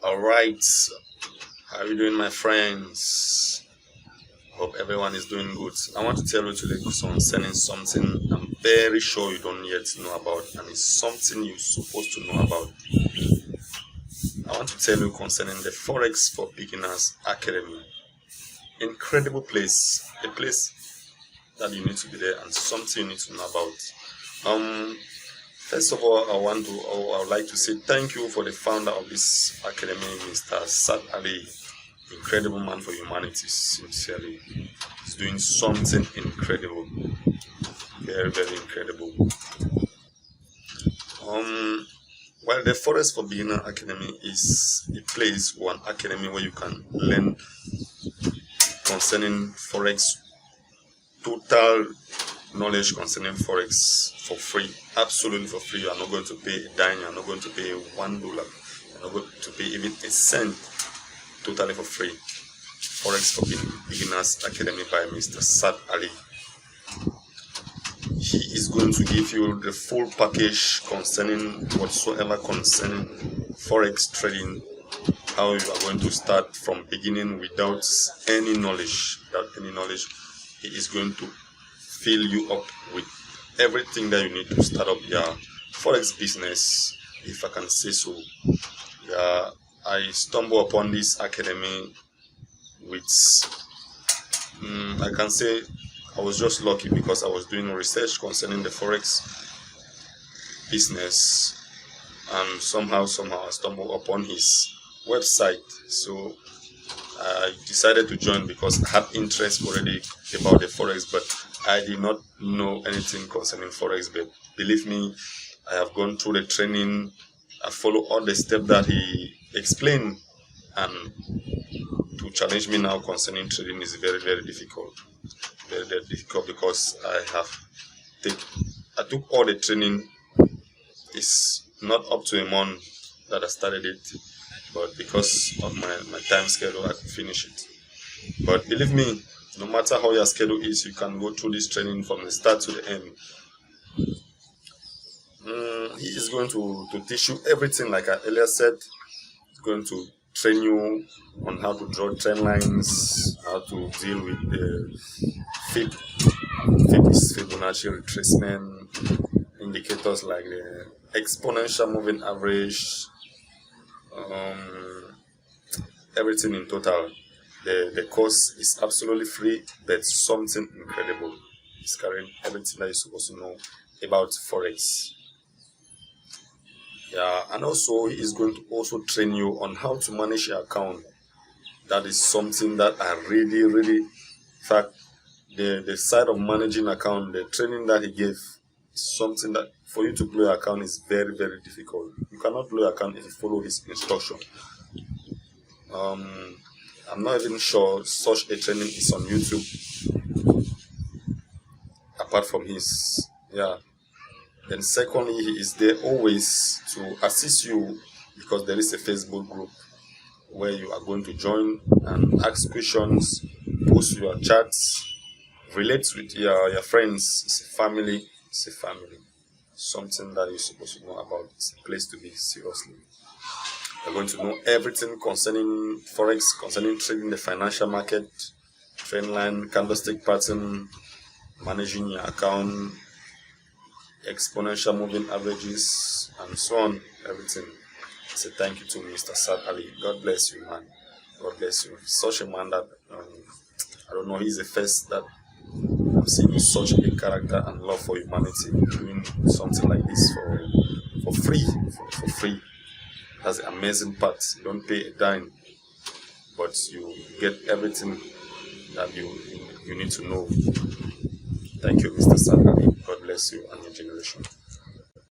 All right, how are you doing, my friends? Hope everyone is doing good. I want to tell you today concerning something I'm very sure you don't yet know about, and it's something you're supposed to know about. I want to tell you concerning the Forex for Beginners Academy. Incredible place, a place that you need to be there, and something you need to know about. First of all, I would like to say thank you for the founder of this academy, Mr. Sad Ali. Incredible man for humanity, sincerely. He's doing something incredible. Very, very incredible. Well, the Forex for Beginner Academy is a place or an academy where you can learn concerning Forex, total knowledge concerning Forex for free, absolutely for free. You are not going to pay a dime, you are not going to pay $1, you are not going to pay even a cent, totally for free. Forex for Beginners Academy by Mr. Sad Ali. He is going to give you the full package concerning whatsoever concerning Forex trading, how you are going to start from beginning without any knowledge. He is going to fill you up with everything that you need to start up your Forex business, if I can say so. Yeah, I stumbled upon this academy with, I can say I was just lucky because I was doing research concerning the Forex business, and somehow I stumbled upon his website. So I decided to join because I had interest already about the Forex, but I did not know anything concerning Forex. But believe me, I have gone through the training. I follow all the steps that he explained, and to challenge me now concerning trading is very, very difficult. Very, very difficult because I took all the training. It's not up to a month that I started it, but because of my time schedule, I could finish it. But believe me, no matter how your schedule is, you can go through this training from the start to the end. He is going to teach you everything, like I earlier said. He's going to train you on how to draw trend lines, how to deal with the Fibonacci retracement, indicators like the exponential moving average, everything in total. The course is absolutely free, but something incredible. It's carrying everything that you're supposed to know about Forex. Yeah, and also he is going to also train you on how to manage your account. That is something that I really, in fact, the side of managing account, the training that he gave, is something that for you to blow your account is very, very difficult. You cannot blow your account if you follow his instruction. I'm not even sure such a training is on YouTube apart from his. Then secondly, he is there always to assist you because there is a Facebook group where you are going to join and ask questions, post your chats, relate with your friends. It's a family. Something that you're supposed to know about. It's a place to be, seriously. You're going to know everything concerning Forex, concerning trading the financial market, trend line, candlestick pattern, managing your account, exponential moving averages, and so on. Everything. I say thank you to Mr. Sad Ali. God bless you, man. God bless you. Such a man that I don't know. He's the first that I'm seeing such a big character and love for humanity doing something like this for free. For free. That's the amazing part. You don't pay a dime, but you get everything that you need to know. Thank you, Mr. Sad Ali. God bless you and your generation.